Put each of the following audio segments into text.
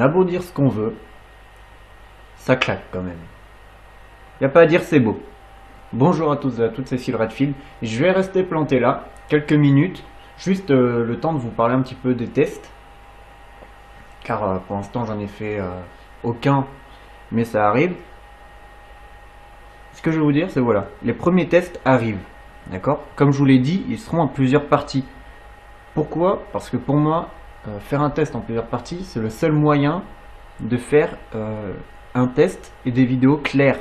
a beau dire ce qu'on veut, ça claque quand même. Y a pas à dire, c'est beau. Bonjour à tous et à toutes, c'est Phil Redfield. Je vais rester planté là, quelques minutes, juste le temps de vous parler un petit peu des tests. Car pour l'instant j'en ai fait aucun, mais ça arrive. Ce que je vais vous dire, c'est voilà, les premiers tests arrivent. D'accord? Comme je vous l'ai dit, ils seront en plusieurs parties. Pourquoi? Parce que pour moi, faire un test en plusieurs parties, c'est le seul moyen de faire un test et des vidéos claires.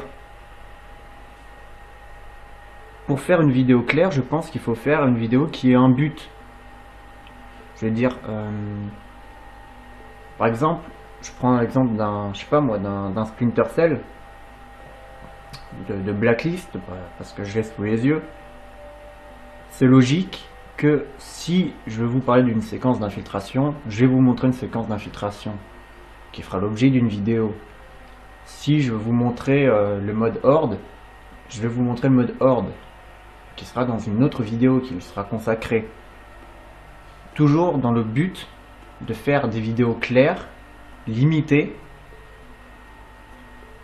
Pour faire une vidéo claire, je pense qu'il faut faire une vidéo qui ait un but. Je vais dire, par exemple, je prends l'exemple d'un, je sais pas moi, d'un Splinter Cell, de Blacklist, parce que je l'ai sous les yeux. C'est logique que si je veux vous parler d'une séquence d'infiltration, je vais vous montrer une séquence d'infiltration qui fera l'objet d'une vidéo. Si je veux vous montrer le mode Horde, je vais vous montrer le mode Horde, qui sera dans une autre vidéo qui lui sera consacrée. Toujours dans le but de faire des vidéos claires, limitées,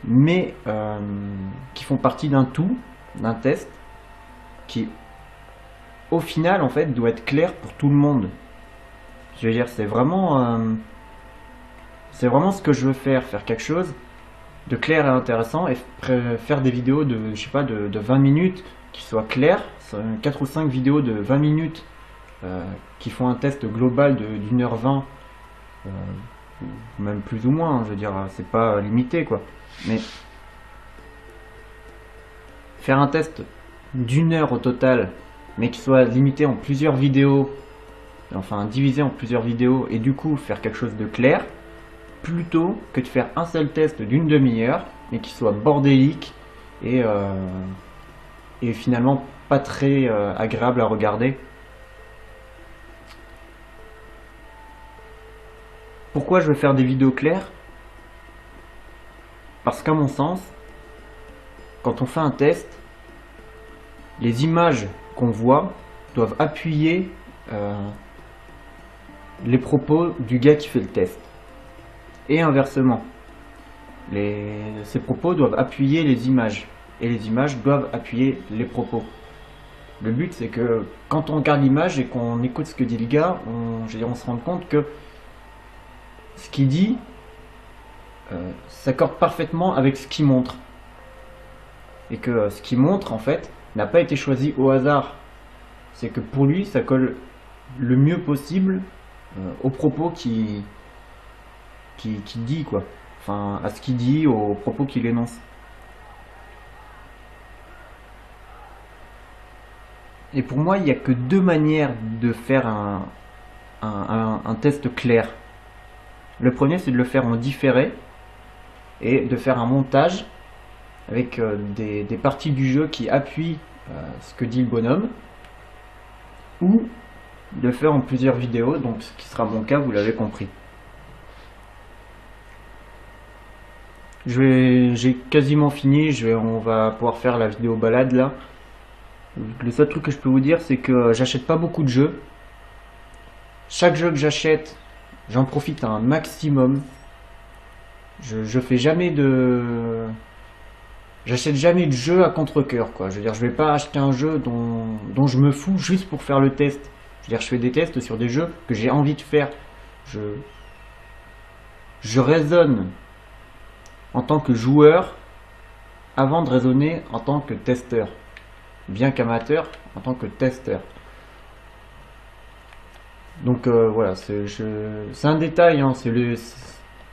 mais qui font partie d'un tout, d'un test, qui au final en fait doit être clair pour tout le monde. Je veux dire, c'est vraiment ce que je veux faire quelque chose de clair et intéressant, et faire des vidéos de, je sais pas, de 20 minutes qui soient claires, 4 ou 5 vidéos de 20 minutes qui font un test global d'une heure 20, même plus ou moins, je veux dire, c'est pas limité quoi. Mais faire un test d'une heure au total, mais qui soit limité en plusieurs vidéos, enfin divisé en plusieurs vidéos, et du coup faire quelque chose de clair, plutôt que de faire un seul test d'une demi-heure, mais qui soit bordélique et finalement pas très agréable à regarder. Pourquoi je veux faire des vidéos claires? Parce qu'à mon sens, quand on fait un test, les images qu'on voit doivent appuyer les propos du gars qui fait le test. Et inversement. Ces propos doivent appuyer les images. Et les images doivent appuyer les propos. Le but, c'est que quand on regarde l'image et qu'on écoute ce que dit le gars, on se rend compte que ce qu'il dit s'accorde parfaitement avec ce qu'il montre. Et que ce qu'il montre, en fait, n'a pas été choisi au hasard. C'est que pour lui, ça colle le mieux possible aux propos qu'il dit, quoi. Enfin, à ce qu'il dit, aux propos qu'il énonce. Et pour moi, il n'y a que deux manières de faire un test clair. Le premier, c'est de le faire en différé et de faire un montage avec des parties du jeu qui appuient ce que dit le bonhomme, ou de le faire en plusieurs vidéos, donc ce qui sera mon cas, vous l'avez compris. J'ai quasiment fini, on va pouvoir faire la vidéo balade là. Le seul truc que je peux vous dire, c'est que j'achète pas beaucoup de jeux. Chaque jeu que j'achète, j'en profite un maximum. Je fais jamais de... J'achète jamais de jeu à contre-cœur, quoi. Je veux dire, je vais pas acheter un jeu dont je me fous juste pour faire le test. Je veux dire, je fais des tests sur des jeux que j'ai envie de faire. Je raisonne en tant que joueur avant de raisonner en tant que testeur. Bien qu'amateur, en tant que testeur. Donc voilà, c'est un détail, hein,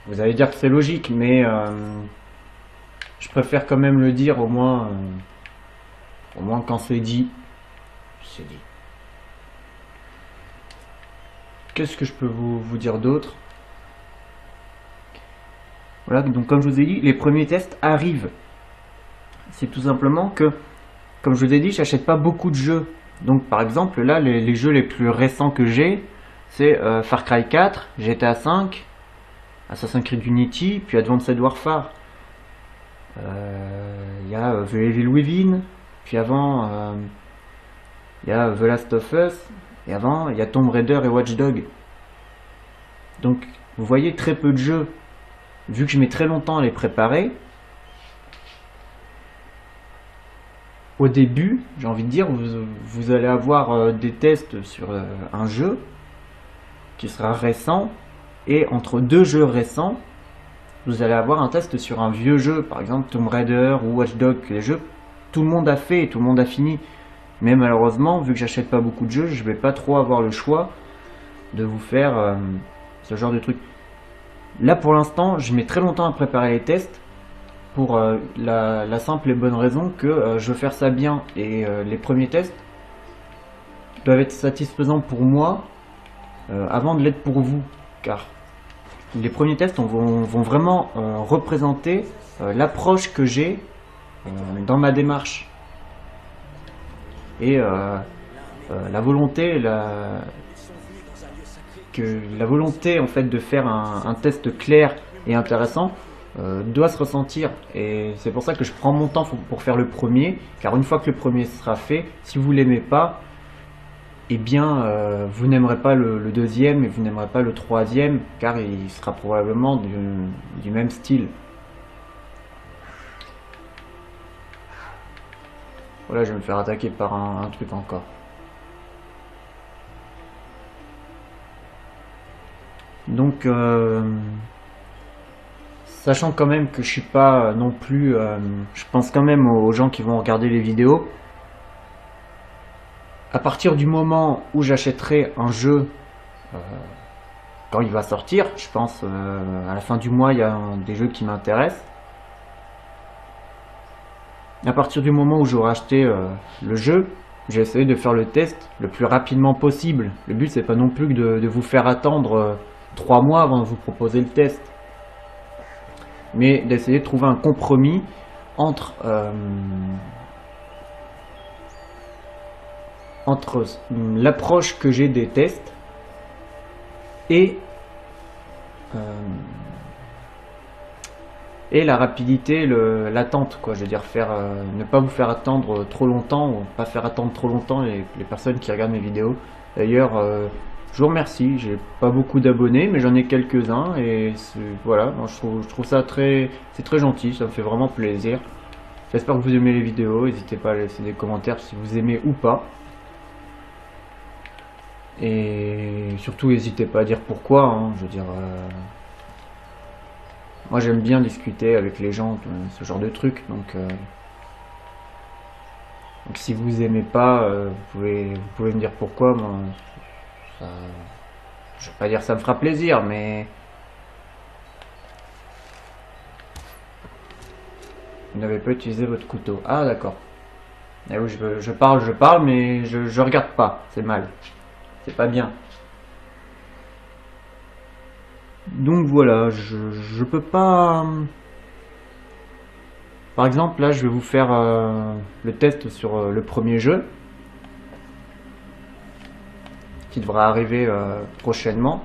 vous allez dire que c'est logique, mais je préfère quand même le dire, au moins quand c'est dit, c'est dit. Qu'est-ce que je peux vous dire d'autre? Voilà, donc comme je vous ai dit, les premiers tests arrivent. C'est tout simplement que, comme je vous ai dit, j'achète pas beaucoup de jeux. Donc par exemple, là, les jeux les plus récents que j'ai, c'est Far Cry 4, GTA 5, Assassin's Creed Unity, puis Advanced Warfare. Il y a The Evil Within, puis avant, il y a The Last of Us, et avant, il y a Tomb Raider et Watch Dogs. Donc, vous voyez très peu de jeux. vu que je mets très longtemps à les préparer, au début, j'ai envie de dire, vous allez avoir des tests sur un jeu qui sera récent, et entre deux jeux récents, vous allez avoir un test sur un vieux jeu, par exemple Tomb Raider ou Watch Dogs, les jeux tout le monde a fait et tout le monde a fini. Mais malheureusement, vu que j'achète pas beaucoup de jeux, je vais pas trop avoir le choix de vous faire ce genre de truc. Là pour l'instant, je mets très longtemps à préparer les tests pour la simple et bonne raison que je veux faire ça bien, et les premiers tests doivent être satisfaisants pour moi avant de l'être pour vous, car les premiers tests vont vraiment représenter l'approche que j'ai dans ma démarche et la volonté en fait de faire un test clair et intéressant doit se ressentir, et c'est pour ça que je prends mon temps pour faire le premier, car une fois que le premier sera fait, si vous l'aimez pas, eh bien vous n'aimerez pas le deuxième et vous n'aimerez pas le troisième, car il sera probablement du même style. Voilà, je vais me faire attaquer par un truc encore. Donc sachant quand même que je suis pas non plus, je pense quand même aux gens qui vont regarder les vidéos. À partir du moment où j'achèterai un jeu quand il va sortir, je pense à la fin du mois, il y a des jeux qui m'intéressent. À partir du moment où j'aurai acheté le jeu, j'ai essayé de faire le test le plus rapidement possible. Le but, c'est pas non plus de vous faire attendre 3 mois avant de vous proposer le test, mais d'essayer de trouver un compromis entre l'approche que j'ai des tests et la rapidité, l'attente, quoi. Je veux dire, ne pas vous faire attendre trop longtemps, ou pas faire attendre trop longtemps les personnes qui regardent mes vidéos. D'ailleurs, je vous remercie, j'ai pas beaucoup d'abonnés, mais j'en ai quelques-uns, et voilà, moi, je trouve ça c'est très gentil, ça me fait vraiment plaisir. J'espère que vous aimez les vidéos, n'hésitez pas à laisser des commentaires si vous aimez ou pas. Et surtout, n'hésitez pas à dire pourquoi, hein. Je veux dire, moi j'aime bien discuter avec les gens, ce genre de trucs, donc si vous aimez pas, vous pouvez me dire pourquoi. Moi, je vais pas dire ça me fera plaisir, mais vous n'avez pas utilisé votre couteau. Ah d'accord. Eh oui, je parle, mais je regarde pas, c'est mal. C'est pas bien. Donc voilà, je peux pas... Par exemple, là, je vais vous faire le test sur le premier jeu, qui devra arriver prochainement.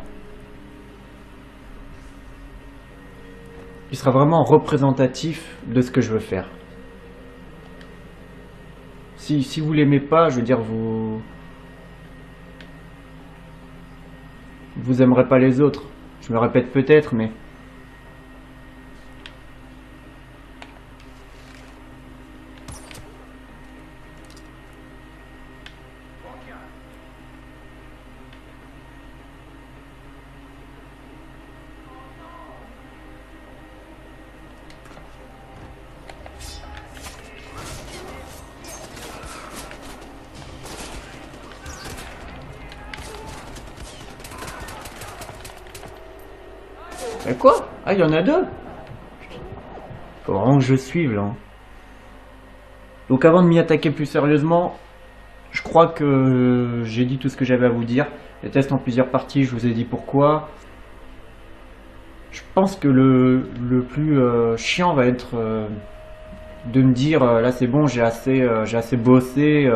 Il sera vraiment représentatif de ce que je veux faire. Si vous l'aimez pas, je veux dire, vous aimerez pas les autres. Je me répète peut-être, mais... Mais quoi? Ah, il y en a deux? Faut vraiment que je suive, là. Donc avant de m'y attaquer plus sérieusement, je crois que j'ai dit tout ce que j'avais à vous dire. Les tests en plusieurs parties, je vous ai dit pourquoi. Je pense que le plus chiant va être de me dire là c'est bon, j'ai assez bossé,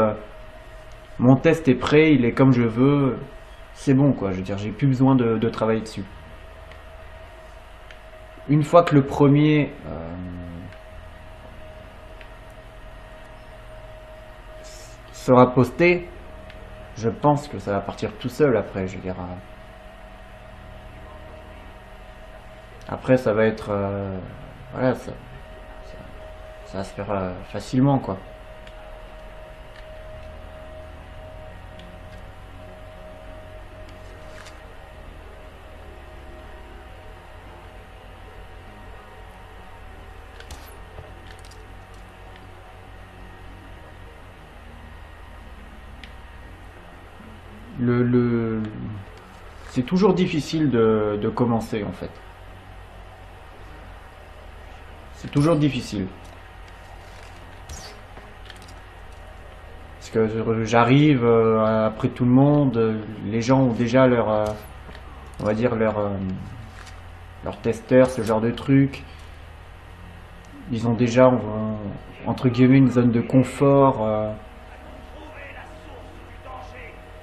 mon test est prêt, il est comme je veux, c'est bon quoi, je veux dire, j'ai plus besoin de travailler dessus. Une fois que le premier sera posté, je pense que ça va partir tout seul après, je veux dire. Après, ça va être... voilà, ça va se faire facilement, quoi. C'est toujours difficile de commencer, en fait. C'est toujours difficile. Parce que j'arrive après tout le monde, les gens ont déjà leur, on va dire leur testeur, ce genre de truc. Ils ont déjà, entre guillemets, une zone de confort.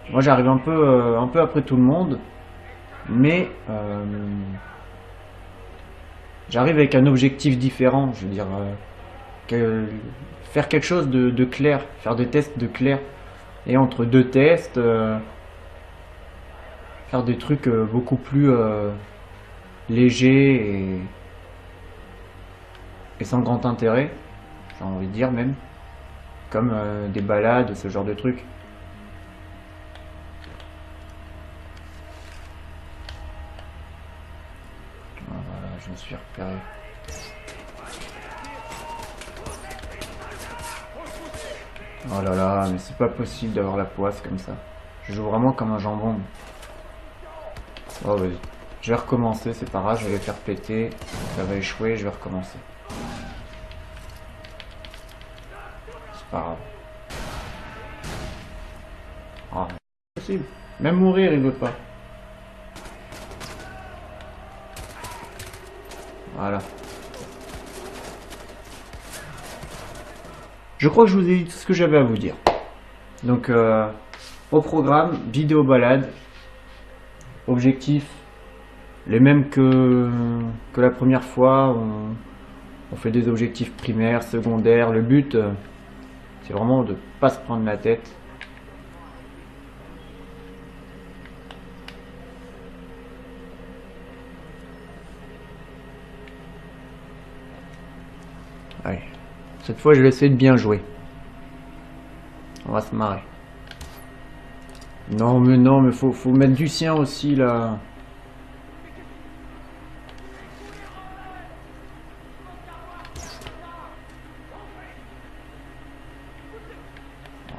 Moi, j'arrive un peu après tout le monde, mais j'arrive avec un objectif différent. Je veux dire, faire quelque chose de clair, faire des tests de clair. Et entre deux tests, faire des trucs beaucoup plus légers et sans grand intérêt, j'ai envie de dire même, comme des balades, ce genre de trucs. Voilà, je me suis repéré. Oh là là, mais c'est pas possible d'avoir la poisse comme ça. Je joue vraiment comme un jambon. Oh vas-y. Je vais recommencer, c'est pas grave, je vais les faire péter. Ça va échouer, je vais recommencer. C'est pas grave. Ah, c'est possible. Même mourir, il veut pas. Voilà. Je crois que je vous ai dit tout ce que j'avais à vous dire. Donc, au programme, vidéo balade. Objectif, les mêmes que la première fois. On fait des objectifs primaires, secondaires. Le but, c'est vraiment de pas se prendre la tête. Allez. Cette fois, je vais essayer de bien jouer. On va se marrer. Non, mais faut mettre du sien aussi, là.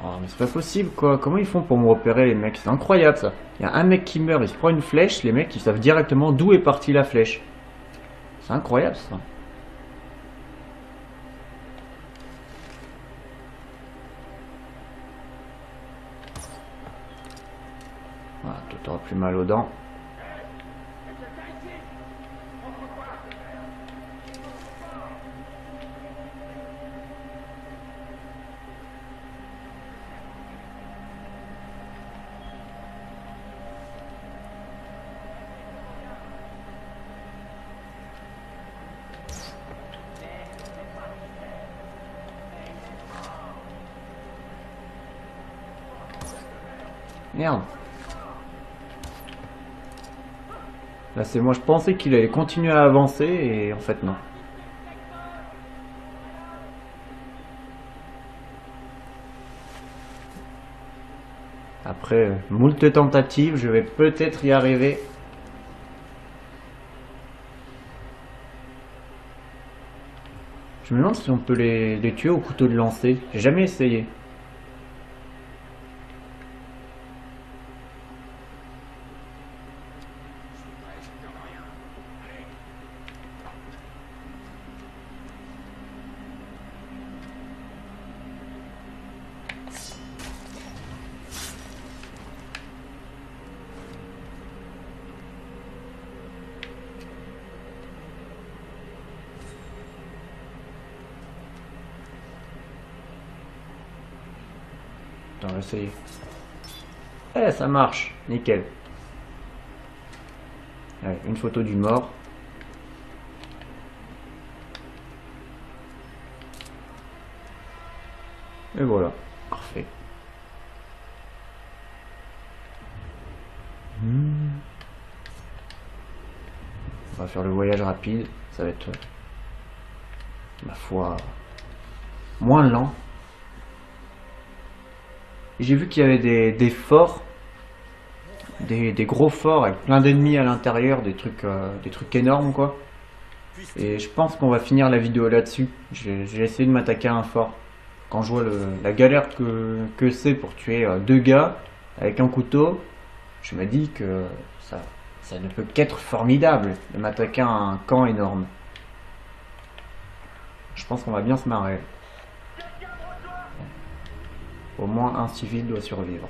Oh, mais c'est pas possible, quoi. Comment ils font pour me repérer, les mecs? C'est incroyable, ça. Il y a un mec qui meurt, il se prend une flèche. Les mecs, ils savent directement d'où est partie la flèche. C'est incroyable, ça. Voilà, toi t'auras plus mal aux dents. Merde. Là, c'est moi, je pensais qu'il allait continuer à avancer et en fait, non. Après moult tentatives, je vais peut-être y arriver. Je me demande si on peut les tuer au couteau de lancer. J'ai jamais essayé. Attends, on va essayer. Eh, ça marche. Nickel. Allez, une photo du mort. Et voilà. Parfait. va faire le voyage rapide. Ça va être, ma foi, moins lent. J'ai vu qu'il y avait des forts, des gros forts avec plein d'ennemis à l'intérieur, des trucs énormes quoi. Et je pense qu'on va finir la vidéo là-dessus. J'ai essayé de m'attaquer à un fort. Quand je vois la galère que c'est pour tuer deux gars avec un couteau, je me dis que ça ne peut qu'être formidable de m'attaquer à un camp énorme. Je pense qu'on va bien se marrer. Au moins un civil doit survivre.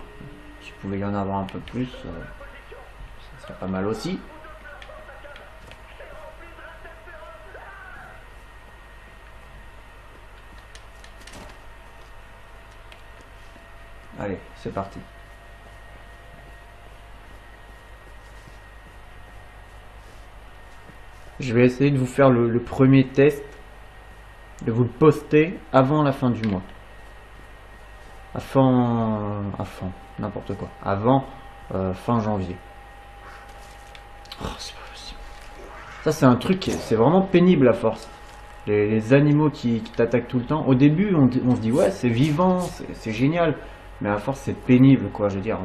Si je pouvais y en avoir un peu plus, ça serait pas mal aussi. Allez, c'est parti. Je vais essayer de vous faire le premier test, de vous le poster avant la fin du mois. N'importe quoi. Avant fin janvier. Oh, c'est pas possible. Ça c'est un truc, c'est vraiment pénible à force. Les animaux qui t'attaquent tout le temps. Au début on se dit ouais c'est vivant, c'est génial. Mais à force c'est pénible quoi, je veux dire.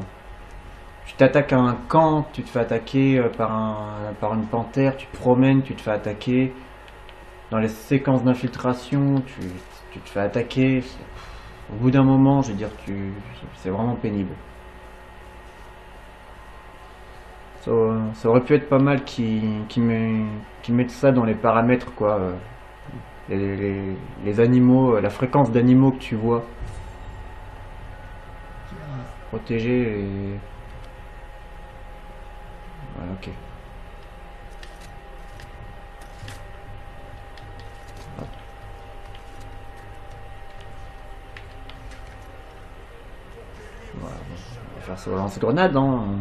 Tu t'attaques à un camp, tu te fais attaquer par une panthère, tu te promènes, tu te fais attaquer. Dans les séquences d'infiltration, tu te fais attaquer. Au bout d'un moment, je veux dire, c'est vraiment pénible. Ça aurait pu être pas mal qu'ils mettent ça dans les paramètres, quoi. Les animaux, la fréquence d'animaux que tu vois. Protéger et... Ouais, ok. Voilà, on va faire ça au lance-grenade, hein.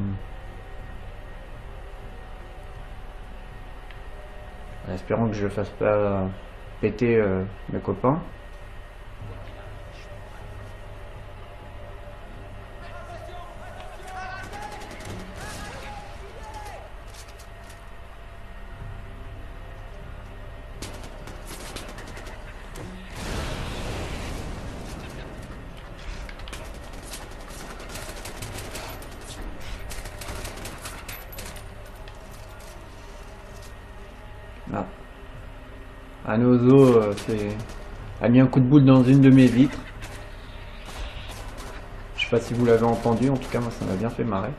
En espérant que je ne fasse pas péter mes copains. Ah. Un oiseau a mis un coup de boule dans une de mes vitres. Je sais pas si vous l'avez entendu, en tout cas moi ça m'a bien fait marrer.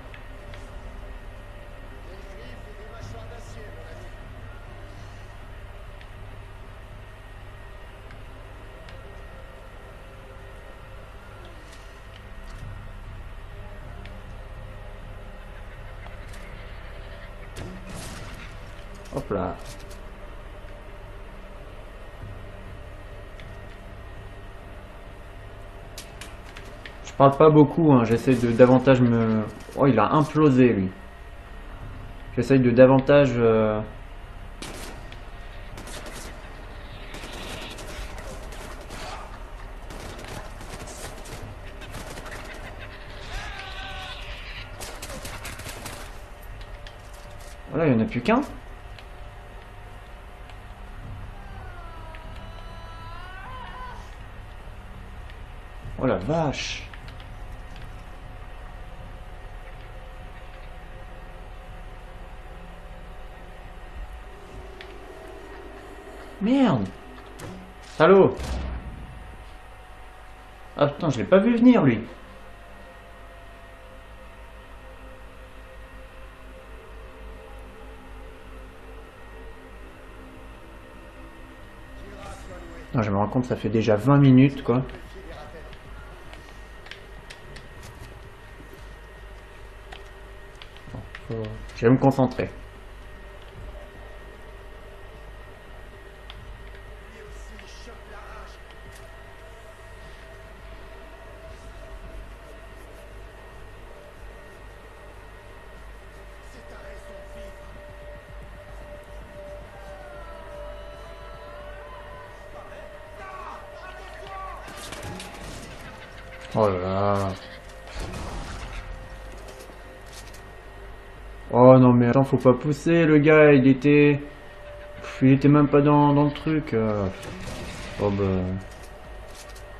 Hop là. Je parle pas beaucoup, hein. J'essaie de davantage me... Oh, il a implosé lui. J'essaye de davantage... Voilà, il n'y en a plus qu'un. Oh la vache. Merde. Salaud. Ah putain, je l'ai pas vu venir lui. Non, je me rends compte, ça fait déjà 20 minutes quoi. Bon, je vais me concentrer. Oh là là. Oh non mais attends, faut pas pousser le gars, il était... Il était même pas dans le truc. Oh bah...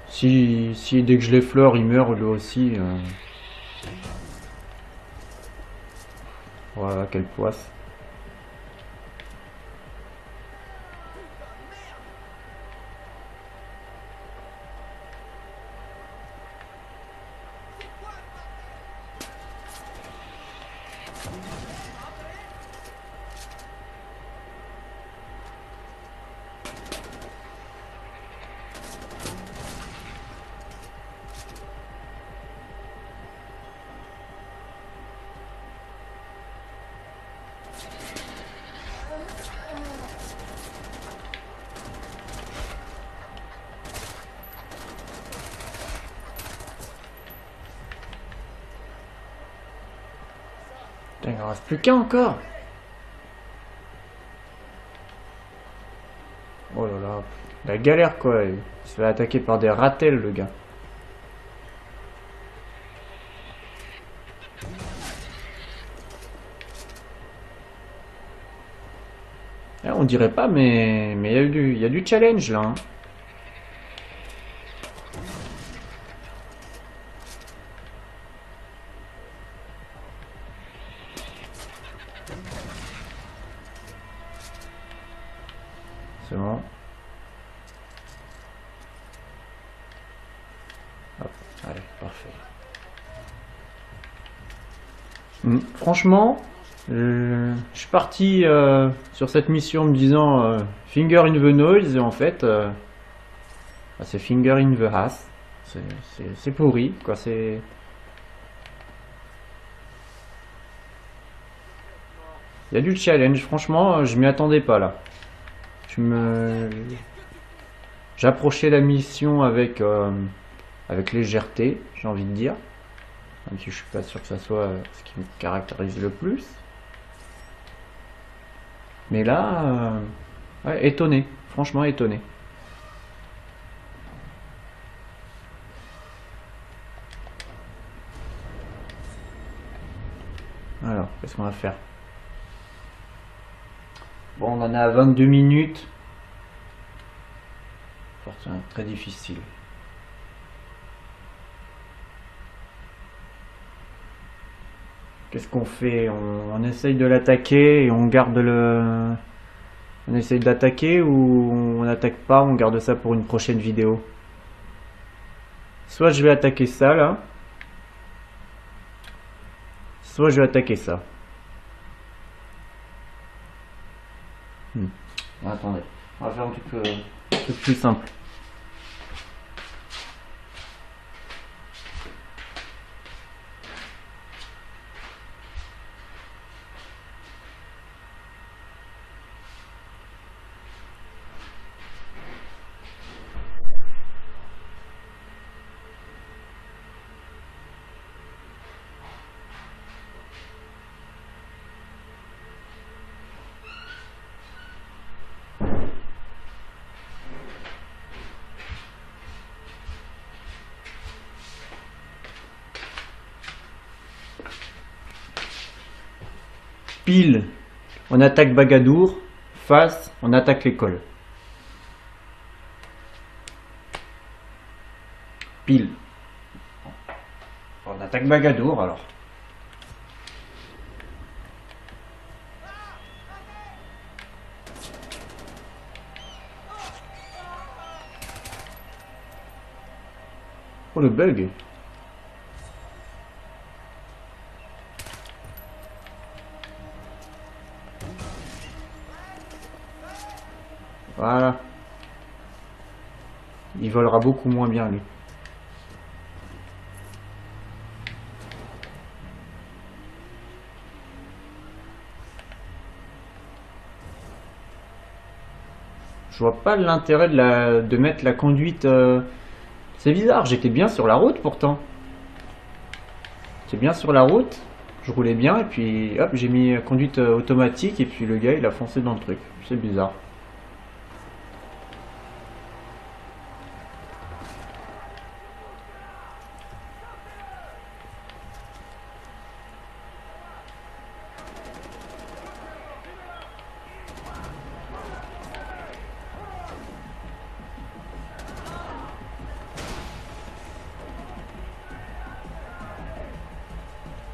Si dès que je l'effleure, il meurt lui aussi. Voilà, quelle poisse. Putain, il en reste plus qu'un encore. Oh là là, la galère quoi. Il se fait attaquer par des ratels le gars. Ah, on dirait pas, mais il y a du challenge là. Hein. C'est bon. Hop, allez, parfait. Franchement, je suis parti sur cette mission en me disant Finger in the nose, et en fait, bah, c'est Finger in the ass. C'est pourri, quoi. C'est. Il y a du challenge, franchement, je m'y attendais pas là. J'approchais la mission avec légèreté, j'ai envie de dire. Même si je suis pas sûr que ça soit ce qui me caractérise le plus. Mais là, ouais, étonné, franchement étonné. Alors, qu'est-ce qu'on va faire? Bon, on en est à 22 minutes. Forcément, très difficile. Qu'est-ce qu'on fait? On essaye de l'attaquer et on garde le... On essaye d'attaquer ou on n'attaque pas, on garde ça pour une prochaine vidéo. Soit je vais attaquer ça là. Soit je vais attaquer ça. Attendez, on va faire un truc plus simple. Pile, on attaque Bagadour. Face, on attaque l'école. Pile. On attaque Bagadour alors. Oh le bug. Voilà. Il volera beaucoup moins bien lui. Je vois pas l'intérêt de mettre la conduite. C'est bizarre, j'étais bien sur la route pourtant. J'étais bien sur la route, je roulais bien et puis hop, j'ai mis conduite automatique et puis le gars il a foncé dans le truc. C'est bizarre.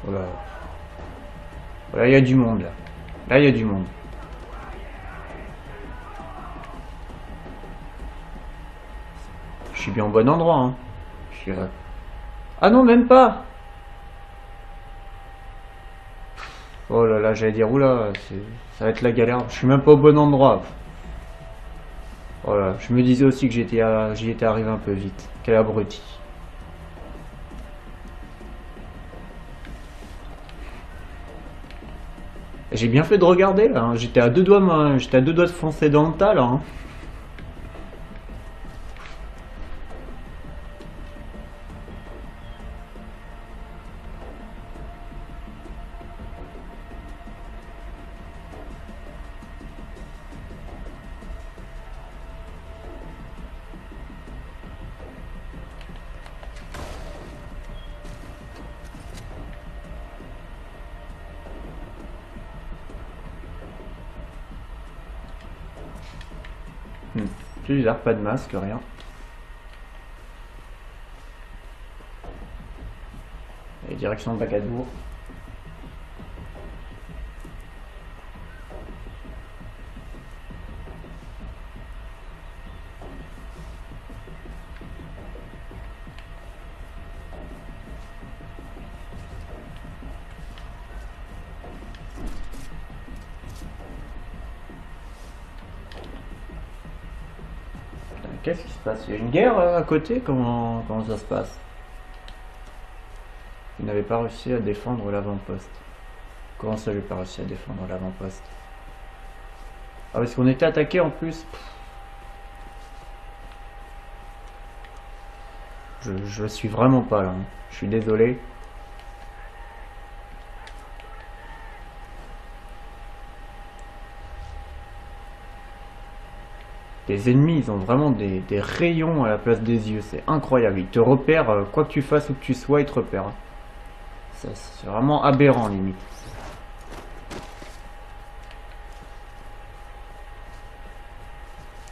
Voilà. Voilà, il y a du monde là. Là, il y a du monde. Je suis bien au bon endroit, hein. Je suis... Ah non, même pas. Oh là là, j'allais dire, oula, ça va être la galère. Je suis même pas au bon endroit. Voilà, je me disais aussi que j'y étais arrivé un peu vite. Quel abruti. J'ai bien fait de regarder là, hein. J'étais à deux doigts, j'étais à deux doigts de foncer dans le tas là, hein. C'est bizarre, pas de masque, rien. Et direction de Bagadour. Qu'est-ce qui se passe? Il y a une guerre à côté? Comment ça se passe? Il n'avait pas réussi à défendre l'avant-poste. Comment ça, j'ai pas réussi à défendre l'avant-poste? Ah, parce qu'on était attaqué en plus. Je suis vraiment pas là, hein. Je suis désolé. Les ennemis, ils ont vraiment des rayons à la place des yeux. C'est incroyable. Ils te repèrent, quoi que tu fasses, où que tu sois, ils te repèrent. C'est vraiment aberrant, limite.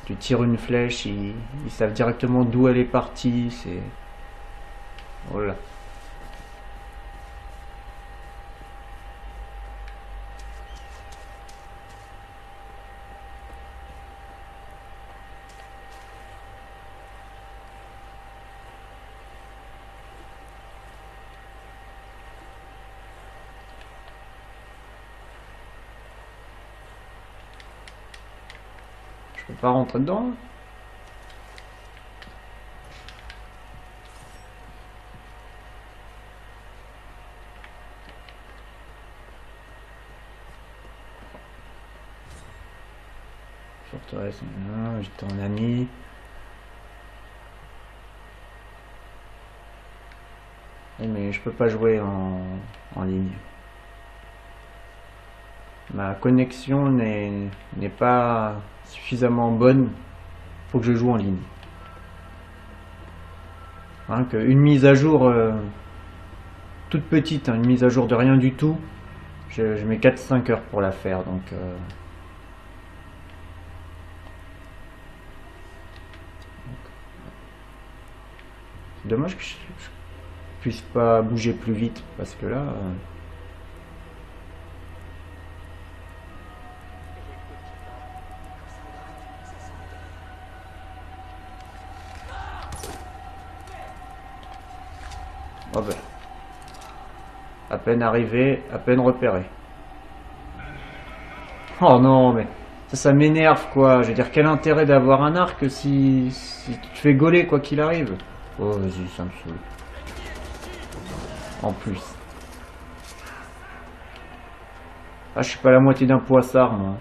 Tu tires une flèche, ils savent directement d'où elle est partie. C'est... Voilà. Je peux pas rentrer dedans, hein. Forteresse, j'étais en ami. Oui, mais je peux pas jouer en ligne. Ma connexion n'est pas suffisamment bonne pour que je joue en ligne. Hein, une mise à jour toute petite, hein, une mise à jour de rien du tout, je mets 4-5 heures pour la faire, donc c'est dommage que je puisse pas bouger plus vite, parce que là... Oh ben. À peine arrivé, à peine repéré. Oh non, mais ça m'énerve quoi. Je veux dire, quel intérêt d'avoir un arc si tu te fais gauler quoi qu'il arrive. Oh vas-y, ça me saoule. En plus. Ah, je suis pas la moitié d'un poissard moi.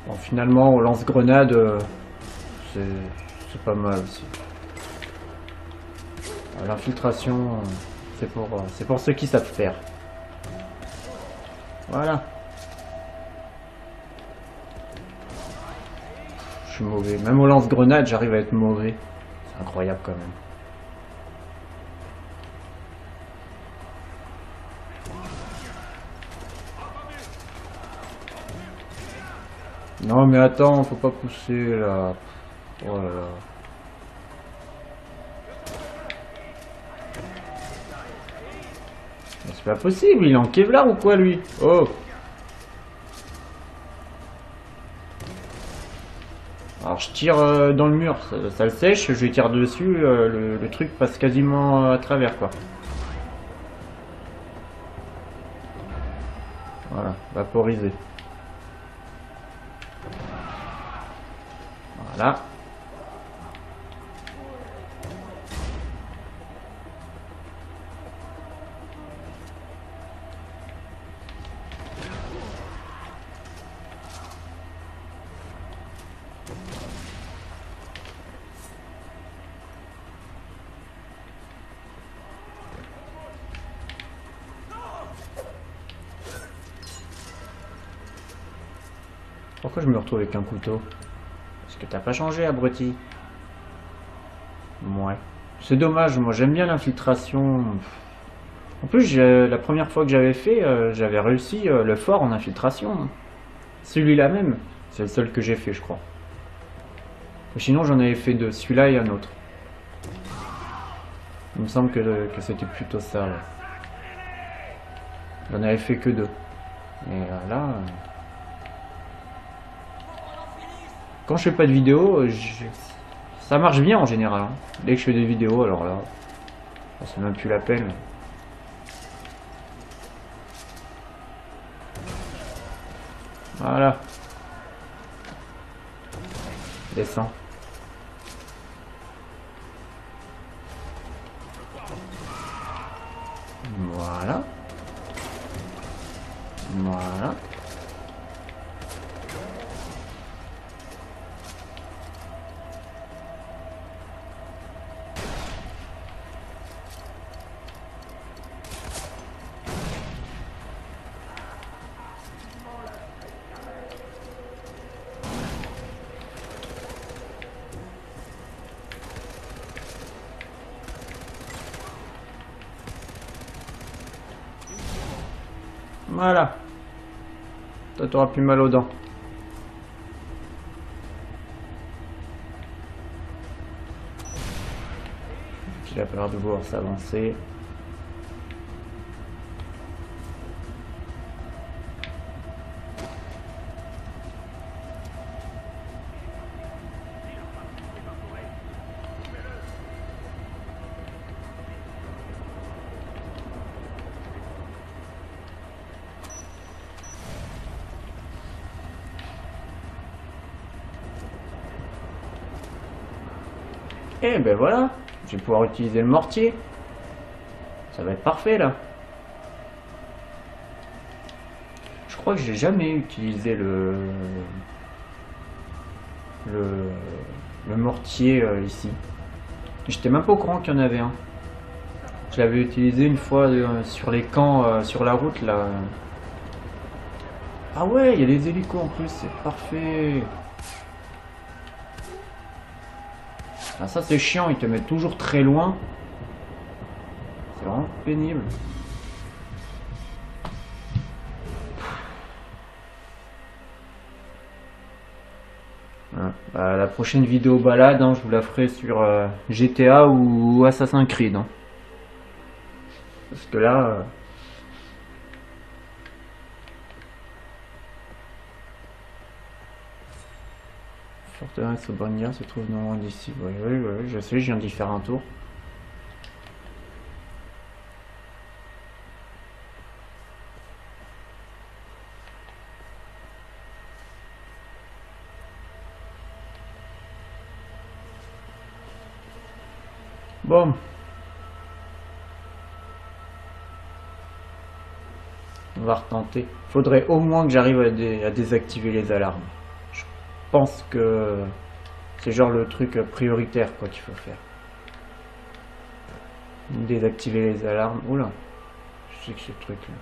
Bon, finalement, au lance-grenade, c'est pas mal aussi. L'infiltration, c'est pour ceux qui savent faire. Voilà. Je suis mauvais. Même au lance-grenade, j'arrive à être mauvais. C'est incroyable quand même. Non mais attends, faut pas pousser là. Oh là là. C'est pas possible, il est en Kevlar ou quoi lui? Oh. Alors je tire dans le mur, ça le sèche, je tire dessus, le truc passe quasiment à travers quoi. Voilà, vaporisé. Voilà. Pourquoi je me retrouve avec un couteau? Parce que t'as pas changé, abruti. Ouais. C'est dommage, moi j'aime bien l'infiltration. En plus, la première fois que j'avais fait, j'avais réussi le fort en infiltration. Celui-là même. C'est le seul que j'ai fait, je crois. Sinon, j'en avais fait deux. Celui-là et un autre. Il me semble que c'était plutôt ça. Ouais. J'en avais fait que deux. Et là... Quand je fais pas de vidéo, ça marche bien en général. Hein. Dès que je fais des vidéos, alors là, c'est même plus la peine. Voilà. Descends. Voilà. Voilà. Voilà. Toi, t'auras plus mal aux dents. Il a peur de voir s'avancer. Et ben voilà, je vais pouvoir utiliser le mortier. Ça va être parfait là. Je crois que j'ai jamais utilisé le mortier ici. J'étais même pas au courant qu'il y en avait un. Je l'avais utilisé une fois sur les camps, sur la route là. Ah ouais, il y a des hélicos en plus, c'est parfait. Ah, ça c'est chiant, ils te mettent toujours très loin. C'est vraiment pénible. Voilà. Bah, la prochaine vidéo balade, hein, je vous la ferai sur GTA ou Assassin's Creed. Hein. Parce que là... Forteresse Aubrania se trouve non loin d'ici. Oui, oui, oui, je sais, je viens d'y faire un tour. Bon. On va retenter. Faudrait au moins que j'arrive à désactiver les alarmes. pense que c'est genre le truc prioritaire quoi qu'il faut faire. Désactiver les alarmes. Oula, je sais que ce truc là.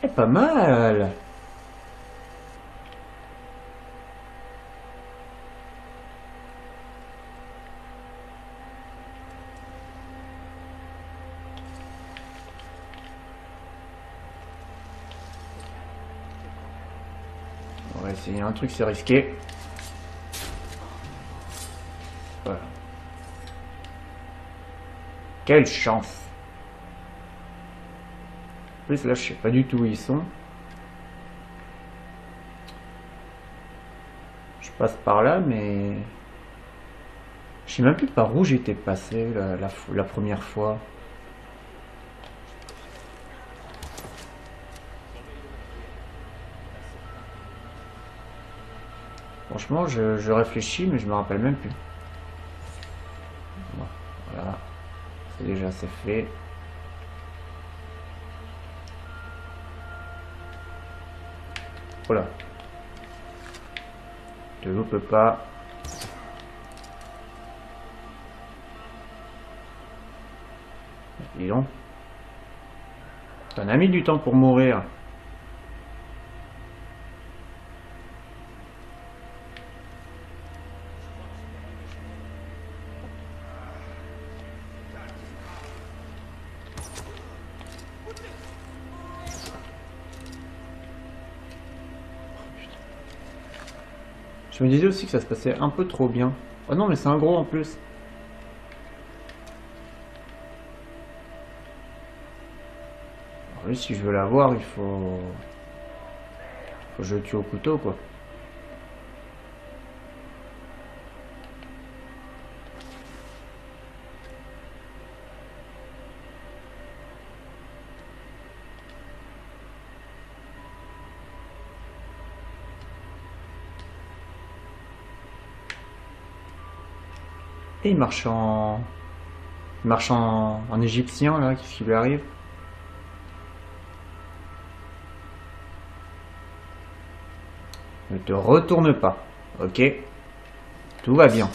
Eh, pas mal. On va essayer un truc, c'est risqué. Voilà. Quelle chance. En plus là je sais pas du tout où ils sont. Je passe par là mais je sais même plus par où j'étais passé la première fois. Franchement je réfléchis mais je me rappelle même plus. Bon, voilà, c'est déjà assez fait. Voilà. Je ne loupe pas. Dis donc. T'en as mis du temps pour mourir. Je me disais aussi que ça se passait un peu trop bien. Oh non mais c'est un gros en plus. Alors lui si je veux l'avoir il faut que je le tue au couteau quoi. Et il marche en... Il marche en égyptien là, qu'est-ce qui lui arrive? Ne te retourne pas, ok? Tout va bien.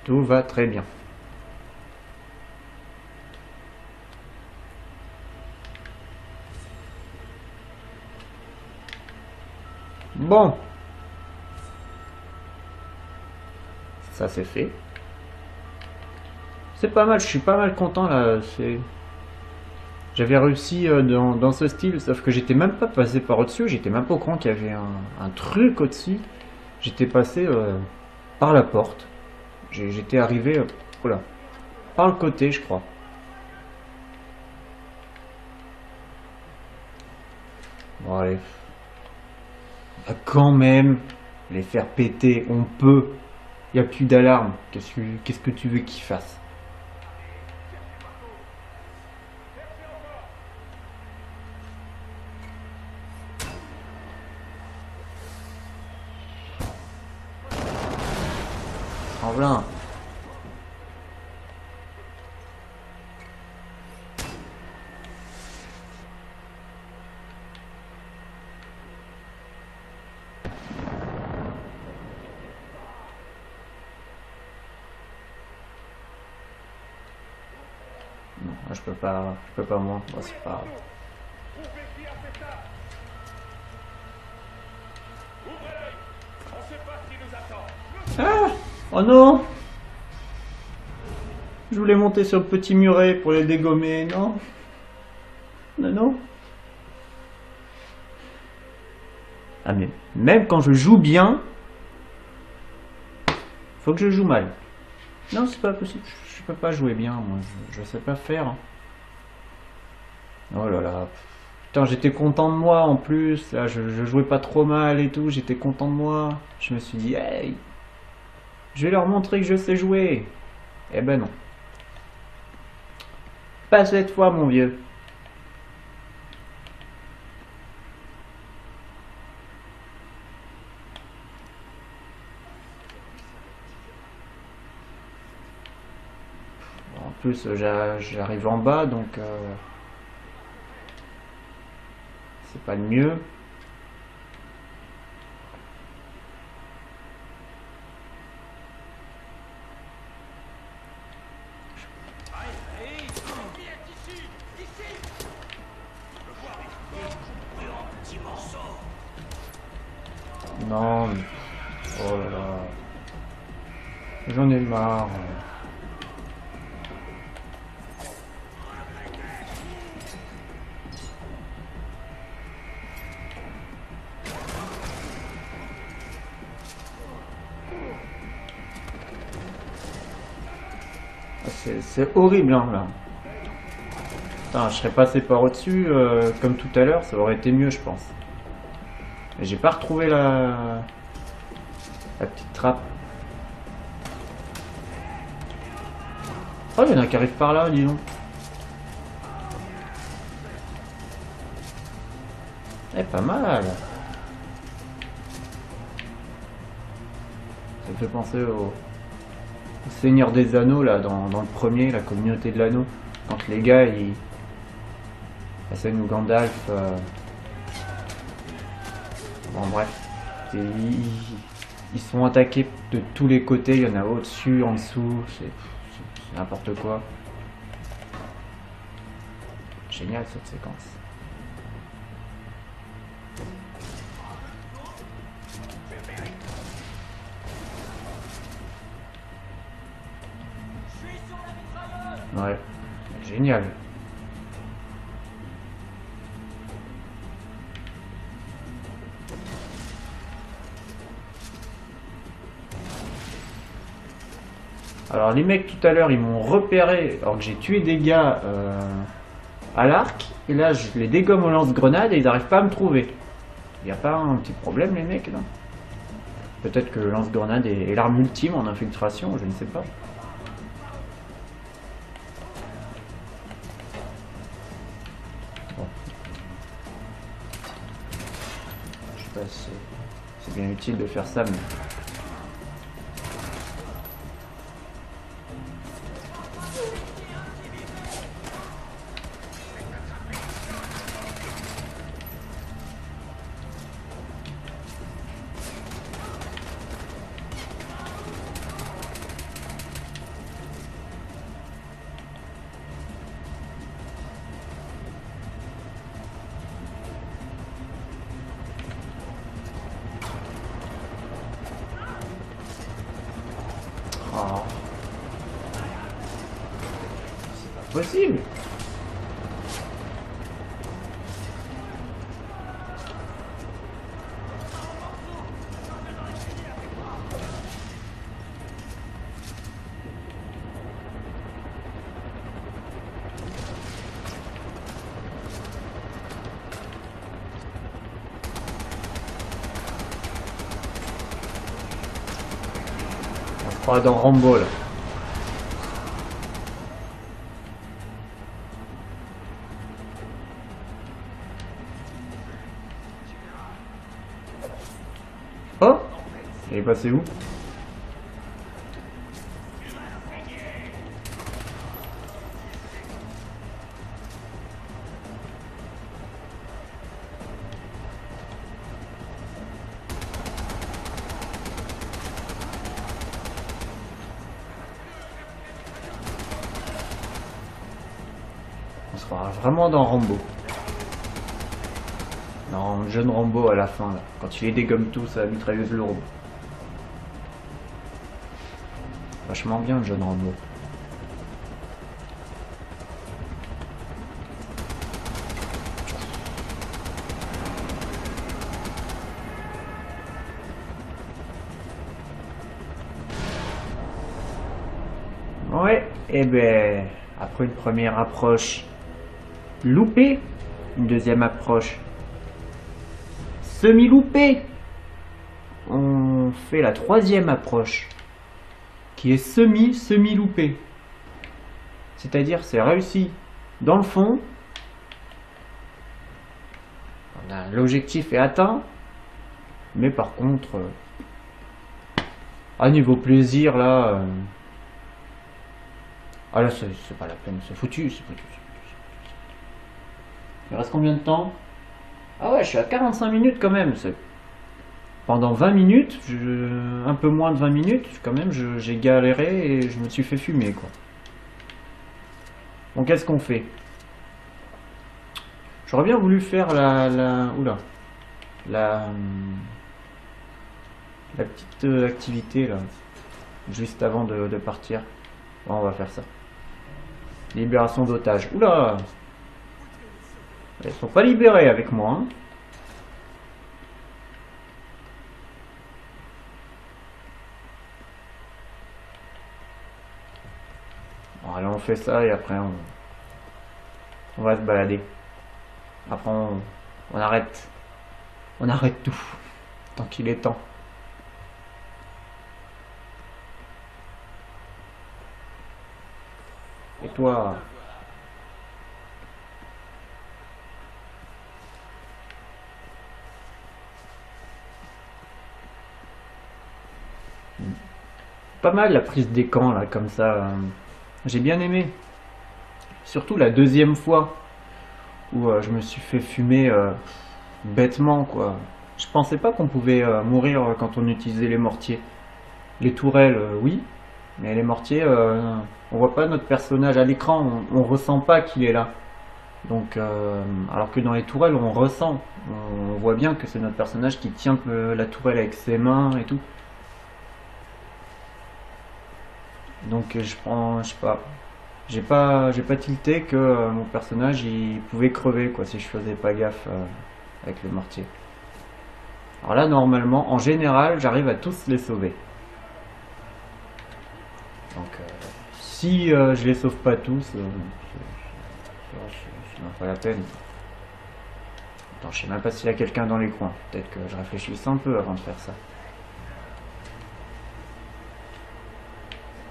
Tout va très bien. Bon. Ça c'est fait. C'est pas mal, je suis pas mal content là. J'avais réussi dans ce style, sauf que j'étais même pas passé par au-dessus, j'étais même pas au courant qu'il y avait un truc au-dessus. J'étais passé par la porte. J'étais arrivé voilà, par le côté, je crois. Bon, allez. On va quand même les faire péter, on peut. Il n'y a plus d'alarme. Qu'est-ce que tu veux qu'ils fassent? Tremblin. Non, je peux pas moi. Bon, c'est pas grave. Ah! Oh non! Je voulais monter sur le petit muret pour les dégommer, non? Non, non. Ah mais même quand je joue bien, faut que je joue mal. Non, c'est pas possible. Je peux pas jouer bien, moi. Je sais pas faire. Oh là là. Putain, j'étais content de moi en plus. Là, je jouais pas trop mal et tout. J'étais content de moi. Je me suis dit, hey, je vais leur montrer que je sais jouer. Eh ben non. Pas cette fois, mon vieux. En plus, j'arrive en bas, donc c'est pas le mieux. Non, mais... oh là là, j'en ai marre. C'est horrible, hein, là. Putain, je serais passé par au-dessus, comme tout à l'heure, ça aurait été mieux, je pense. Mais j'ai pas retrouvé la petite trappe. Oh, il y en a qui arrivent par là, dis donc. Eh, pas mal. Ça me fait penser au Seigneur des Anneaux, là, dans le premier, la communauté de l'anneau. Quand les gars, ils... la scène où Gandalf... Bon, bref. Ils sont attaqués de tous les côtés, il y en a au-dessus, en dessous, c'est n'importe quoi. Génial cette séquence. Ouais, génial. Alors les mecs tout à l'heure ils m'ont repéré alors que j'ai tué des gars à l'arc et là je les dégomme au lance-grenade et ils n'arrivent pas à me trouver. Il n'y a pas un petit problème les mecs là? Peut-être que le lance-grenade est l'arme ultime en infiltration, je ne sais pas. Bon. Je sais pas si c'est bien utile de faire ça mais... Oh. C'est pas possible. On se croit dans Rambo là. Oh, il est passé où? On sera vraiment dans Rambo. Dans le jeune Rambo à la fin, là, quand il les dégomme tous à la mitrailleuse lourde. Vachement bien le jeune Rambo. Ouais, et ben après une première approche loupée, une deuxième approche semi-loupée, on fait la troisième approche qui est semi-loupée. C'est-à-dire c'est réussi dans le fond, l'objectif est atteint, mais par contre, à niveau plaisir là, Ah là, c'est pas la peine, c'est foutu, c'est foutu. Il reste combien de temps? Ah ouais, je suis à 45 minutes quand même. Pendant 20 minutes, un peu moins de 20 minutes, quand même, j'ai galéré et je me suis fait fumer, quoi. Donc qu'est-ce qu'on fait? J'aurais bien voulu faire oula, la, la petite activité, là, juste avant de partir. Bon, on va faire ça. Libération d'otages. Oula! Elles sont pas libérées avec moi, hein. Bon, allez, on fait ça et après on va se balader. Après on arrête. On arrête tout. Tant qu'il est temps. Et toi? Pas mal la prise des camps là, comme ça. J'ai bien aimé. Surtout la deuxième fois où je me suis fait fumer bêtement, quoi. Je pensais pas qu'on pouvait mourir quand on utilisait les mortiers. Les tourelles, oui, mais les mortiers, on voit pas notre personnage à l'écran, on ressent pas qu'il est là. Donc, alors que dans les tourelles, on ressent, on voit bien que c'est notre personnage qui tient la tourelle avec ses mains et tout. Donc, je sais pas, j'ai pas tilté que mon personnage il pouvait crever quoi si je faisais pas gaffe avec le mortier. Alors là, normalement, en général, j'arrive à tous les sauver. Donc, si je les sauve pas tous, c'est même pas la peine. Attends, je sais même pas s'il y a quelqu'un dans les coins. Peut-être que je réfléchisse un peu avant de faire ça.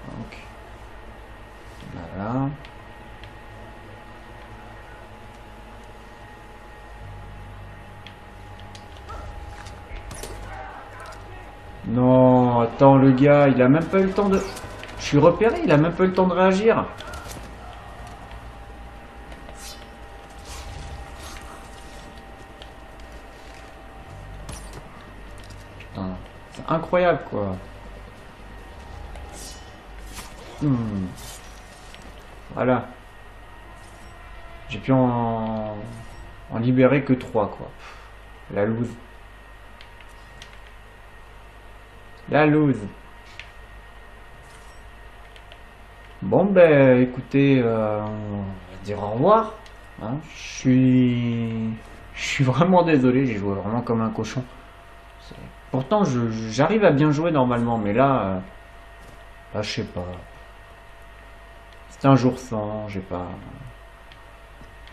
Donc, voilà. Non, attends, le gars, il a même pas eu le temps de... Je suis repéré, il a même pas eu le temps de réagir. Putain, c'est incroyable, quoi. Voilà. J'ai pu en libérer que 3 quoi. La loose. La loose. Bon, ben, écoutez, on va dire au revoir. Hein. Je suis vraiment désolé, j'ai joué vraiment comme un cochon. Pourtant, j'arrive à bien jouer normalement, mais là, je sais pas. C'était un jour sans,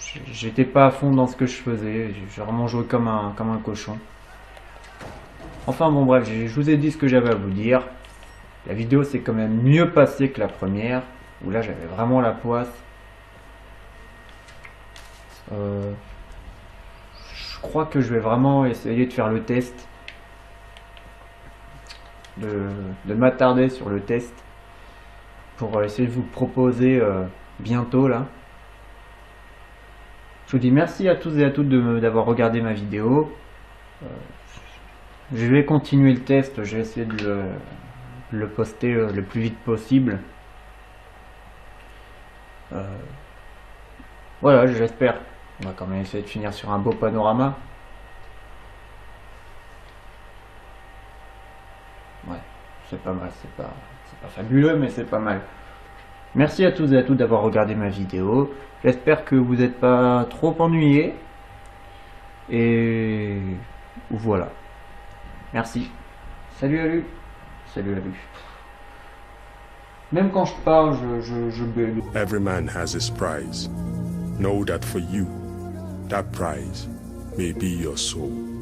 j'étais pas à fond dans ce que je faisais. J'ai vraiment joué comme un cochon. Enfin bon bref, je vous ai dit ce que j'avais à vous dire. La vidéo s'est quand même mieux passée que la première, où là j'avais vraiment la poisse. Je crois que je vais vraiment essayer de faire le test. De m'attarder sur le test. Pour essayer de vous proposer bientôt là. Je vous dis merci à tous et à toutes d'avoir regardé ma vidéo. Je vais continuer le test, je vais essayer de le poster le plus vite possible. Voilà, j'espère. On va quand même essayer de finir sur un beau panorama. Ouais, c'est pas mal, c'est pas fabuleux, mais c'est pas mal. Merci à tous et à toutes d'avoir regardé ma vidéo. J'espère que vous n'êtes pas trop ennuyés. Et voilà. Merci. Salut à lui. Salut à lui. Même quand je parle, je bug. Every man has his prize. Know that for you, that prize may be your soul.